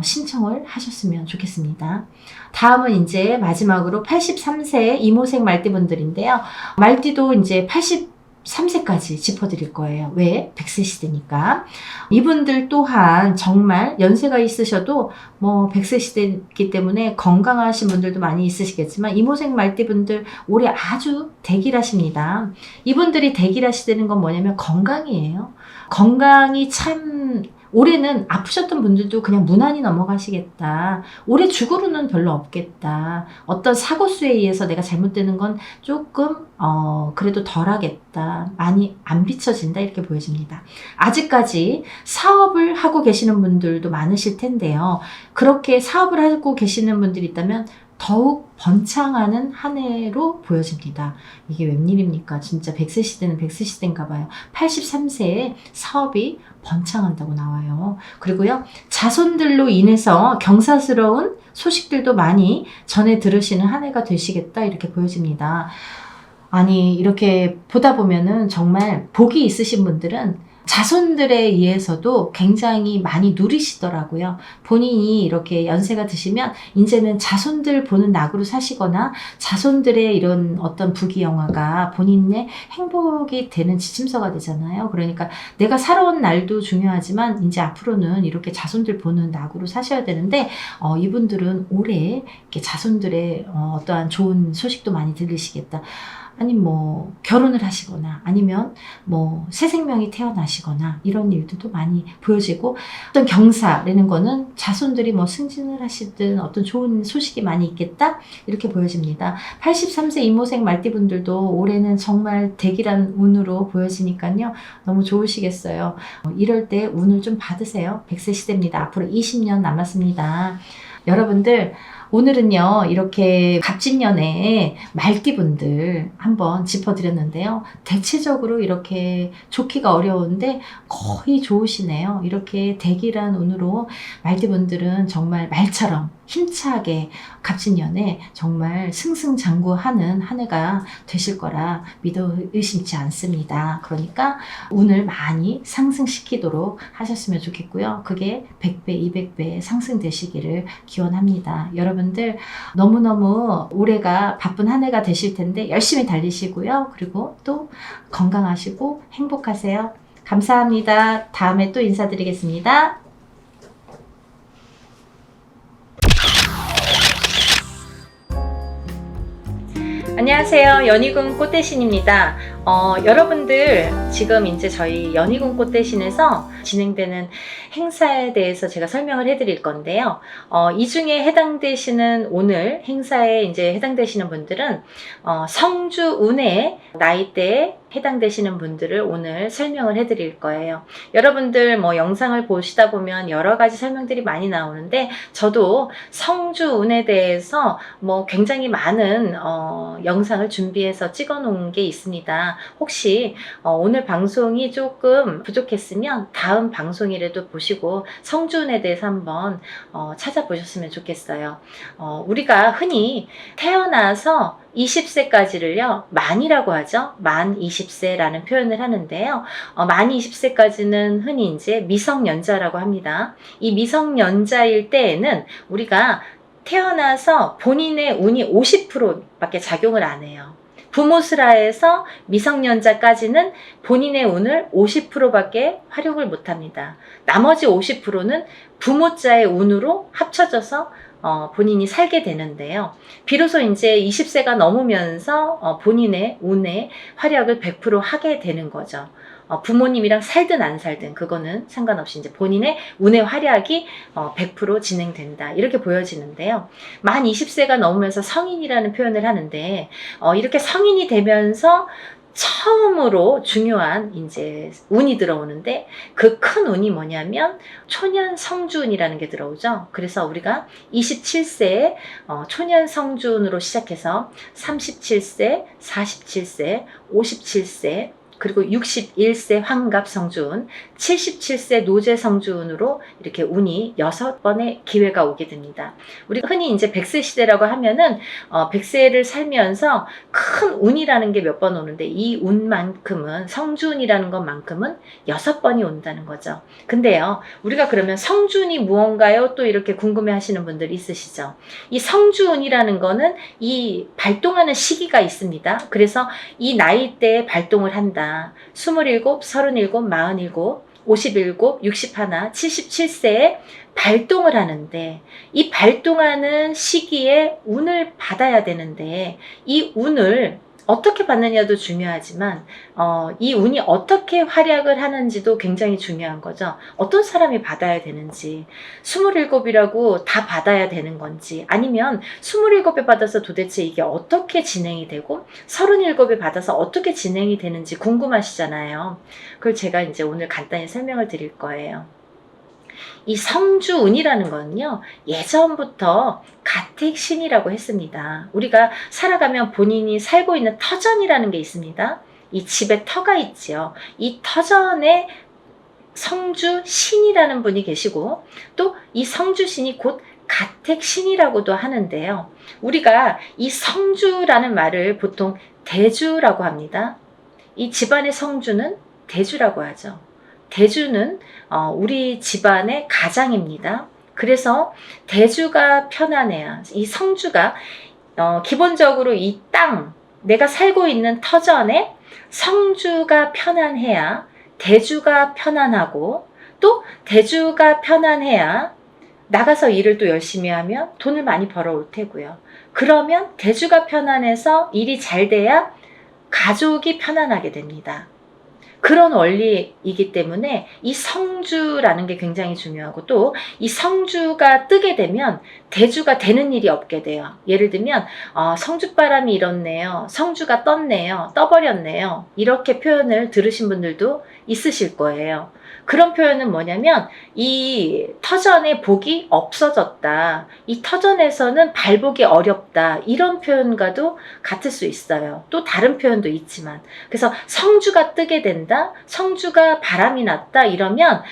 신청을 하셨으면 좋겠습니다. 다음은 이제 마지막으로 83세 이모생 말띠분들인데요. 말띠도 이제 83세까지 짚어드릴 거예요. 왜? 100세 시대니까. 이분들 또한 정말 연세가 있으셔도 뭐 100세 시대이기 때문에 건강하신 분들도 많이 있으시겠지만, 이모생 말띠분들 올해 아주 대길하십니다. 이분들이 대길하시다는 건 뭐냐면 건강이에요. 건강이 참, 올해는 아프셨던 분들도 그냥 무난히 넘어가시겠다. 올해 죽으로는 별로 없겠다. 어떤 사고수에 의해서 내가 잘못되는 건 조금 그래도 덜하겠다. 많이 안 비춰진다, 이렇게 보여집니다. 아직까지 사업을 하고 계시는 분들도 많으실 텐데요. 그렇게 사업을 하고 계시는 분들이 있다면 더욱 번창하는 한 해로 보여집니다. 이게 웬일입니까? 진짜 100세 시대는 100세 시대인가 봐요. 83세에 사업이 번창한다고 나와요. 그리고요, 자손들로 인해서 경사스러운 소식들도 많이 전해 들으시는 한 해가 되시겠다, 이렇게 보여집니다. 아니, 이렇게 보다 보면은 정말 복이 있으신 분들은 자손들에 의해서도 굉장히 많이 누리시더라고요. 본인이 이렇게 연세가 드시면 이제는 자손들 보는 낙으로 사시거나 자손들의 이런 어떤 부귀영화가 본인의 행복이 되는 지침서가 되잖아요. 그러니까 내가 살아온 날도 중요하지만 이제 앞으로는 이렇게 자손들 보는 낙으로 사셔야 되는데, 이분들은 올해 이렇게 자손들의 어떠한 좋은 소식도 많이 들으시겠다. 아니면 뭐 결혼을 하시거나 아니면 뭐 새 생명이 태어나시거나 이런 일들도 많이 보여지고, 어떤 경사라는 거는 자손들이 뭐 승진을 하시든 어떤 좋은 소식이 많이 있겠다, 이렇게 보여집니다. 83세 이모생 말띠분들도 올해는 정말 대길한 운으로 보여지니까요. 너무 좋으시겠어요. 이럴 때 운을 좀 받으세요. 100세 시대입니다. 앞으로 20년 남았습니다. 여러분들, 오늘은요, 이렇게 갑진년에 말띠분들 한번 짚어드렸는데요. 대체적으로 이렇게 좋기가 어려운데 거의 좋으시네요. 이렇게 대길한 운으로 말띠분들은 정말 말처럼 힘차게 갑진년에 정말 승승장구하는 한 해가 되실 거라 믿어 의심치 않습니다. 그러니까 운을 많이 상승시키도록 하셨으면 좋겠고요. 그게 100배, 200배 상승되시기를 기원합니다. 여러분들, 너무너무 올해가 바쁜 한 해가 되실 텐데 열심히 달리시고요. 그리고 또 건강하시고 행복하세요. 감사합니다. 다음에 또 인사드리겠습니다. 안녕하세요. 연희군 꽃대신입니다. 여러분들 지금 이제 저희 연희군 꽃대신에서 진행되는 행사에 대해서 제가 설명을 해드릴 건데요. 이 중에 해당되시는 오늘 행사에 이제 해당되시는 분들은 성주 운해 나이대에 해당되시는 분들을 오늘 설명을 해드릴 거예요. 여러분들 뭐 영상을 보시다 보면 여러 가지 설명들이 많이 나오는데 저도 성주 운에 대해서 뭐 굉장히 많은 영상을 준비해서 찍어 놓은 게 있습니다. 혹시 오늘 방송이 조금 부족했으면 다음 방송이라도 보시고 성주운에 대해서 한번 찾아보셨으면 좋겠어요. 우리가 흔히 태어나서 20세까지를요, 만이라고 하죠. 만 20세라는 표현을 하는데요. 만 20세까지는 흔히 이제 미성년자라고 합니다. 이 미성년자일 때에는 우리가 태어나서 본인의 운이 50%밖에 작용을 안 해요. 부모스라에서 미성년자까지는 본인의 운을 50%밖에 활용을 못 합니다. 나머지 50%는 부모자의 운으로 합쳐져서 본인이 살게 되는데요. 비로소 이제 20세가 넘으면서 본인의 운의 활약을 100% 하게 되는 거죠. 부모님이랑 살든 안 살든 그거는 상관없이 이제 본인의 운의 활약이 100% 진행된다. 이렇게 보여지는데요. 만 20세가 넘으면서 성인이라는 표현을 하는데 이렇게 성인이 되면서 처음으로 중요한 이제 운이 들어오는데 그 큰 운이 뭐냐면 초년 성주운이라는 게 들어오죠. 그래서 우리가 27세에 초년 성주운으로 시작해서 37세, 47세, 57세 그리고 61세 환갑 성주운, 77세 노제 성주운으로 이렇게 운이 6번의 기회가 오게 됩니다. 우리가 흔히 이제 100세 시대라고 하면은 100세를 살면서 큰 운이라는 게 몇 번 오는데 이 운만큼은 성주운이라는 것만큼은 6번이 온다는 거죠. 근데요, 우리가 그러면 성주운이 무언가요? 또 이렇게 궁금해 하시는 분들 있으시죠? 이 성주운이라는 거는 이 발동하는 시기가 있습니다. 그래서 이 나이대에 발동을 한다. 27, 37, 47, 57, 61, 77세에 발동을 하는데 이 발동하는 시기에 운을 받아야 되는데 이 운을 어떻게 받느냐도 중요하지만 이 운이 어떻게 활약을 하는지도 굉장히 중요한 거죠. 어떤 사람이 받아야 되는지 27이라고 다 받아야 되는 건지 아니면 27에 받아서 도대체 이게 어떻게 진행이 되고 37에 받아서 어떻게 진행이 되는지 궁금하시잖아요. 그걸 제가 이제 오늘 간단히 설명을 드릴 거예요. 이 성주운이라는 거는요, 예전부터 가택신이라고 했습니다. 우리가 살아가면 본인이 살고 있는 터전이라는 게 있습니다. 이 집에 터가 있지요. 이 터전에 성주신이라는 분이 계시고 또 이 성주신이 곧 가택신이라고도 하는데요. 우리가 이 성주라는 말을 보통 대주라고 합니다. 이 집안의 성주는 대주라고 하죠. 대주는 우리 집안의 가장입니다. 그래서 대주가 편안해야 이 성주가 기본적으로 이 땅, 내가 살고 있는 터전에 성주가 편안해야 대주가 편안하고 또 대주가 편안해야 나가서 일을 또 열심히 하면 돈을 많이 벌어올 테고요. 그러면 대주가 편안해서 일이 잘 돼야 가족이 편안하게 됩니다. 그런 원리이기 때문에 이 성주라는 게 굉장히 중요하고 또 이 성주가 뜨게 되면 대주가 되는 일이 없게 돼요. 예를 들면 성주바람이 일었네요. 성주가 떴네요. 떠버렸네요. 이렇게 표현을 들으신 분들도 있으실 거예요. 그런 표현은 뭐냐면 이 터전에 복이 없어졌다. 이 터전에서는 발복이 어렵다. 이런 표현과도 같을 수 있어요. 또 다른 표현도 있지만 그래서 성주가 뜨게 된다. 성주가 바람이 났다. 이러면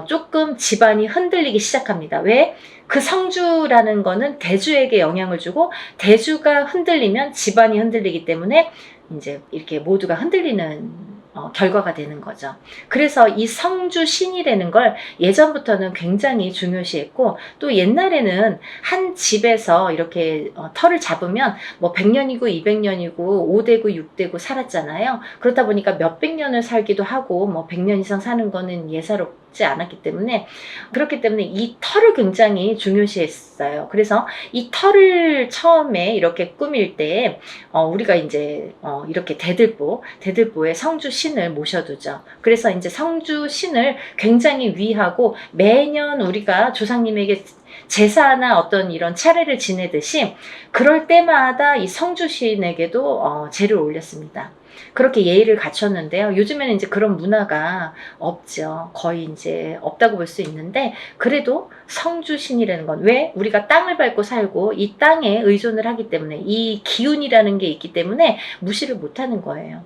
조금 집안이 흔들리기 시작합니다. 왜? 그 성주라는 거는 대주에게 영향을 주고 대주가 흔들리면 집안이 흔들리기 때문에 이제 이렇게 모두가 흔들리는 결과가 되는 거죠. 그래서 이 성주신이라는 걸 예전부터는 굉장히 중요시했고 또 옛날에는 한 집에서 이렇게 터를 잡으면 뭐 100년이고 200년이고 5대고 6대고 살았잖아요. 그렇다 보니까 몇백 년을 살기도 하고 뭐 100년 이상 사는 거는 예사롭 하지 않았기 때문에, 그렇기 때문에 이 털을 굉장히 중요시했어요. 그래서 이 털을 처음에 이렇게 꾸밀 때 우리가 이제 이렇게 대들보에 성주 신을 모셔두죠. 그래서 이제 성주 신을 굉장히 위하고 매년 우리가 조상님에게 제사나 어떤 이런 차례를 지내듯이 그럴 때마다 이 성주신에게도 제를 올렸습니다. 그렇게 예의를 갖췄는데요. 요즘에는 이제 그런 문화가 없죠. 거의 이제 없다고 볼 수 있는데, 그래도 성주신이라는 건, 왜? 우리가 땅을 밟고 살고 이 땅에 의존을 하기 때문에, 이 기운이라는 게 있기 때문에 무시를 못 하는 거예요.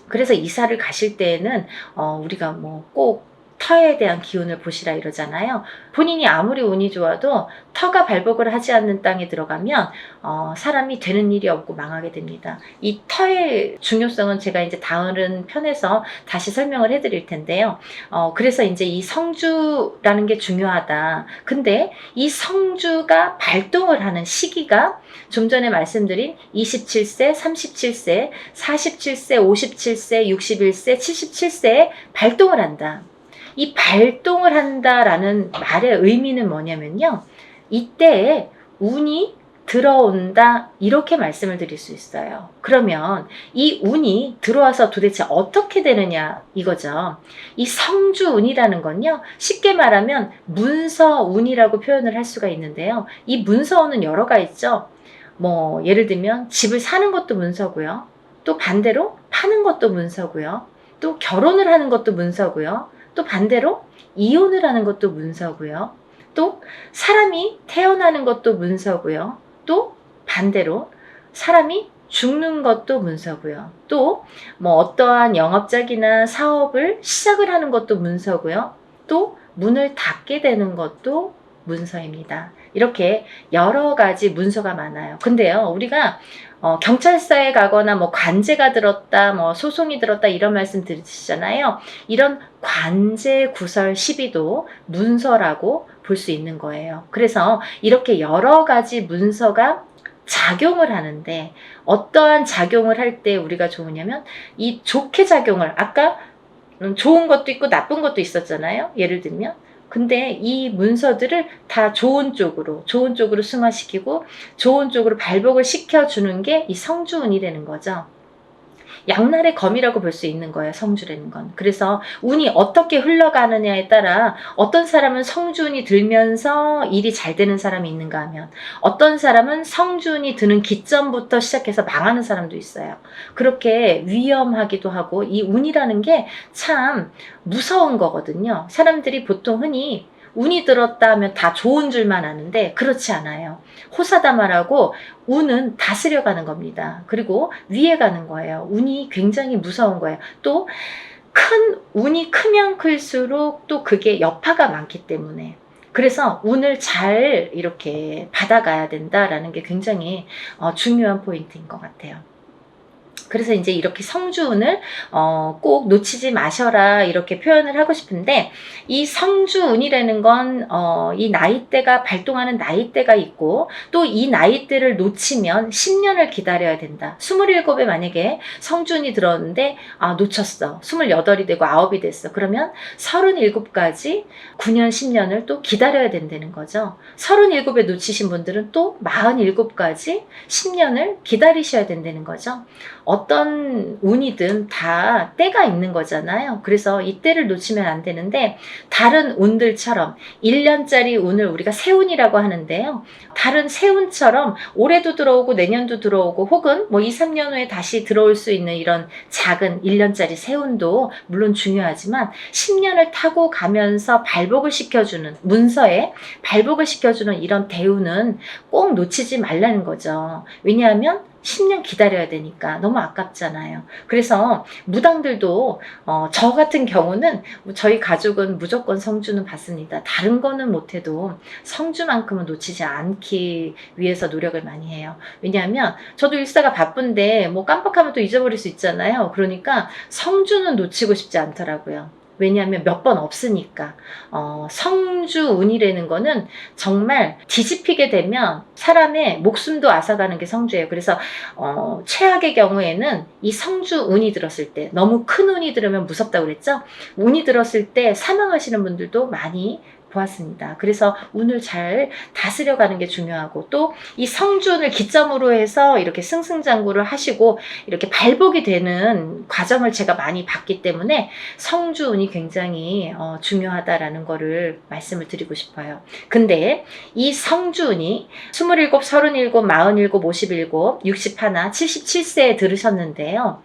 그래서 이사를 가실 때에는 우리가 뭐 꼭 터에 대한 기운을 보시라 이러잖아요. 본인이 아무리 운이 좋아도 터가 발복을 하지 않는 땅에 들어가면 사람이 되는 일이 없고 망하게 됩니다. 이 터의 중요성은 제가 이제 다른 편에서 다시 설명을 해드릴 텐데요. 그래서 이제 이 성주라는 게 중요하다. 근데 이 성주가 발동을 하는 시기가 좀 전에 말씀드린 27세, 37세, 47세, 57세, 61세, 77세에 발동을 한다. 이 발동을 한다라는 말의 의미는 뭐냐면요. 이때에 운이 들어온다, 이렇게 말씀을 드릴 수 있어요. 그러면 이 운이 들어와서 도대체 어떻게 되느냐 이거죠. 이 성주운이라는 건요, 쉽게 말하면 문서운이라고 표현을 할 수가 있는데요. 이 문서운은 여러가 있죠. 뭐 예를 들면 집을 사는 것도 문서고요. 또 반대로 파는 것도 문서고요. 또 결혼을 하는 것도 문서고요. 또 반대로 이혼을 하는 것도 문서고요. 또 사람이 태어나는 것도 문서고요. 또 반대로 사람이 죽는 것도 문서고요. 또 뭐 어떠한 영업작이나 사업을 시작을 하는 것도 문서고요. 또 문을 닫게 되는 것도 문서입니다. 이렇게 여러 가지 문서가 많아요. 근데요, 우리가 경찰서에 가거나 뭐 관제가 들었다, 뭐 소송이 들었다 이런 말씀 들으시잖아요. 이런 관제 구설 시비도 문서라고 볼 수 있는 거예요. 그래서 이렇게 여러 가지 문서가 작용을 하는데, 어떠한 작용을 할 때 우리가 좋으냐면, 이 좋게 작용을, 아까 좋은 것도 있고 나쁜 것도 있었잖아요. 예를 들면 근데 이 문서들을 다 좋은 쪽으로 승화시키고 좋은 쪽으로 발복을 시켜주는 게 이 성주운이 되는 거죠. 양날의 검이라고 볼 수 있는 거예요, 성주라는 건. 그래서 운이 어떻게 흘러가느냐에 따라 어떤 사람은 성주운이 들면서 일이 잘 되는 사람이 있는가 하면, 어떤 사람은 성주운이 드는 기점부터 시작해서 망하는 사람도 있어요. 그렇게 위험하기도 하고, 이 운이라는 게 참 무서운 거거든요. 사람들이 보통 흔히 운이 들었다 하면 다 좋은 줄만 아는데 그렇지 않아요. 호사다마라고 운은 다스려가는 겁니다. 그리고 위에 가는 거예요. 운이 굉장히 무서운 거예요. 또 운이 크면 클수록 또 그게 여파가 많기 때문에, 그래서 운을 잘 이렇게 받아가야 된다라는 게 굉장히 중요한 포인트인 것 같아요. 그래서 이제 이렇게 성주운을 꼭 놓치지 마셔라 이렇게 표현을 하고 싶은데, 이 성주운이라는 건 이 나이대가 발동하는 나이대가 있고, 또 이 나이대를 놓치면 10년을 기다려야 된다. 27에 만약에 성주운이 들었는데 놓쳤어. 28이 되고 9이 됐어. 그러면 37까지 9년 10년을 또 기다려야 된다는 거죠. 37에 놓치신 분들은 또 47까지 10년을 기다리셔야 된다는 거죠. 어떤 운이든 다 때가 있는 거잖아요. 그래서 이 때를 놓치면 안 되는데, 다른 운들처럼 1년짜리 운을 우리가 세운이라고 하는데요. 다른 세운처럼 올해도 들어오고 내년도 들어오고 혹은 뭐 2, 3년 후에 다시 들어올 수 있는 이런 작은 1년짜리 세운도 물론 중요하지만, 10년을 타고 가면서 발복을 시켜주는, 문서에 발복을 시켜주는 이런 대운은 꼭 놓치지 말라는 거죠. 왜냐하면 10년 기다려야 되니까 너무 아깝잖아요. 그래서 무당들도 저 같은 경우는, 저희 가족은 무조건 성주는 받습니다. 다른 거는 못해도 성주만큼은 놓치지 않기 위해서 노력을 많이 해요. 왜냐하면 저도 일사가 바쁜데 뭐 깜빡하면 또 잊어버릴 수 있잖아요. 그러니까 성주는 놓치고 싶지 않더라고요. 왜냐하면 몇 번 없으니까. 성주운이라는 거는 정말 뒤집히게 되면 사람의 목숨도 앗아가는 게 성주예요. 그래서 최악의 경우에는 이 성주운이 들었을 때, 너무 큰 운이 들으면 무섭다고 그랬죠? 운이 들었을 때 사망하시는 분들도 많이 보았습니다. 그래서 운을 잘 다스려가는 게 중요하고, 또 이 성준을 기점으로 해서 이렇게 승승장구를 하시고 이렇게 발복이 되는 과정을 제가 많이 봤기 때문에 성주운이 굉장히 중요하다라는 거를 말씀을 드리고 싶어요. 근데 이 성주운이 27, 37, 47, 57, 61, 77세에 들으셨는데요.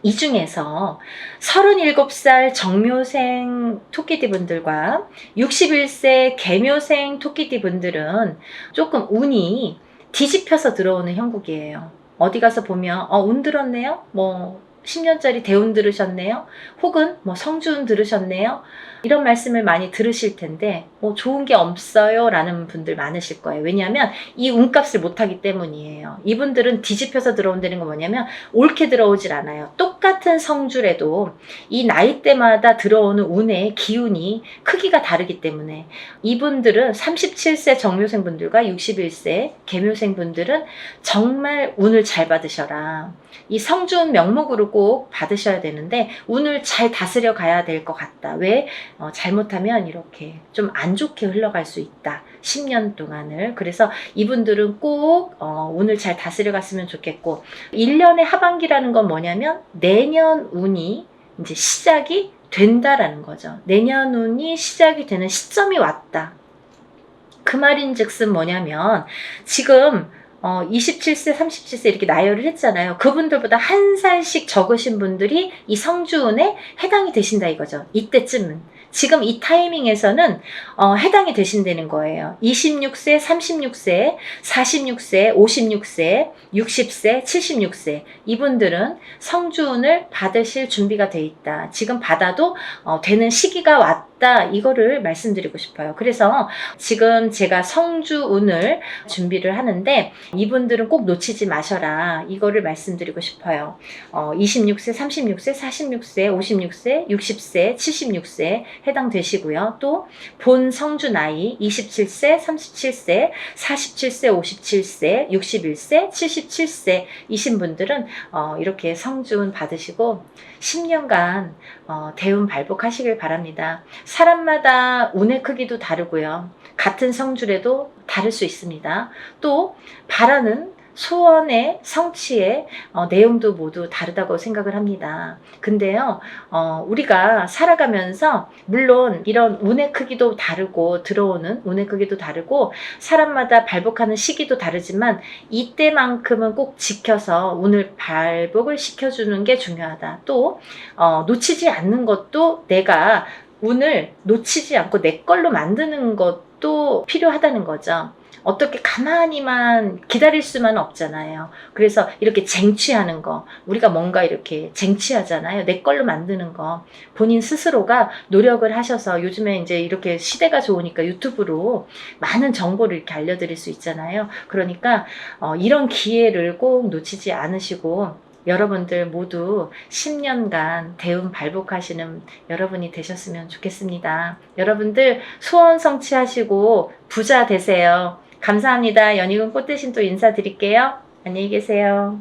이 중에서 37살 정묘생 토끼띠 분들과 61세 개묘생 토끼띠 분들은 조금 운이 뒤집혀서 들어오는 형국이에요. 어디 가서 보면 운 들었네요? 뭐 10년짜리 대운 들으셨네요? 혹은 뭐 성주운 들으셨네요? 이런 말씀을 많이 들으실 텐데 뭐 좋은 게 없어요 라는 분들 많으실 거예요. 왜냐하면 이 운값을 못하기 때문이에요. 이분들은 뒤집혀서 들어온다는 건 뭐냐면 옳게 들어오질 않아요. 똑같은 성주래도 이 나이대마다 들어오는 운의 기운이 크기가 다르기 때문에 이분들은 37세 정묘생 분들과 61세 개묘생 분들은 정말 운을 잘 받으셔라. 이 성주운 명목으로 꼭 받으셔야 되는데 운을 잘 다스려 가야 될 것 같다. 왜? 잘못하면 이렇게 좀 안 좋게 흘러갈 수 있다. 10년 동안을. 그래서 이분들은 꼭 운을 잘 다스려 갔으면 좋겠고, 1년의 하반기라는 건 뭐냐면 내년 운이 이제 시작이 된다라는 거죠. 내년 운이 시작이 되는 시점이 왔다. 그 말인즉슨 뭐냐면 지금 27세, 37세 이렇게 나열을 했잖아요. 그분들보다 한 살씩 적으신 분들이 이 성주운에 해당이 되신다 이거죠. 이때쯤은. 지금 이 타이밍에서는 해당이 되신다는 거예요. 26세, 36세, 46세, 56세, 60세, 76세 이분들은 성주운을 받으실 준비가 돼 있다. 지금 받아도 되는 시기가 왔다. 이거를 말씀드리고 싶어요. 그래서 지금 제가 성주운을 준비를 하는데 이분들은 꼭 놓치지 마셔라. 이거를 말씀드리고 싶어요. 26세, 36세, 46세, 56세, 60세, 76세 해당되시고요. 또 본 성주 나이 27세, 37세, 47세, 57세, 61세, 77세 이신 분들은 이렇게 성주운 받으시고 10년간 대운 발복하시길 바랍니다. 사람마다 운의 크기도 다르고요. 같은 성주래도 다를 수 있습니다. 또 바라는 소원의 성취의 내용도 모두 다르다고 생각을 합니다. 근데요, 우리가 살아가면서 물론 이런 운의 크기도 다르고 들어오는 운의 크기도 다르고 사람마다 발복하는 시기도 다르지만 이때만큼은 꼭 지켜서 운을 발복을 시켜주는 게 중요하다. 또 놓치지 않는 것도 내가 운을 놓치지 않고 내 걸로 만드는 것도 필요하다는 거죠. 어떻게 가만히만 기다릴 수만 없잖아요. 그래서 이렇게 쟁취하는 거, 우리가 뭔가 이렇게 쟁취하잖아요. 내 걸로 만드는 거. 본인 스스로가 노력을 하셔서 요즘에 이제 이렇게 시대가 좋으니까 유튜브로 많은 정보를 이렇게 알려드릴 수 있잖아요. 그러니까 이런 기회를 꼭 놓치지 않으시고 여러분들 모두 10년간 대운 발복하시는 여러분이 되셨으면 좋겠습니다. 여러분들 소원 성취하시고 부자 되세요. 감사합니다. 연희군 꽃대신 또 인사드릴게요. 안녕히 계세요.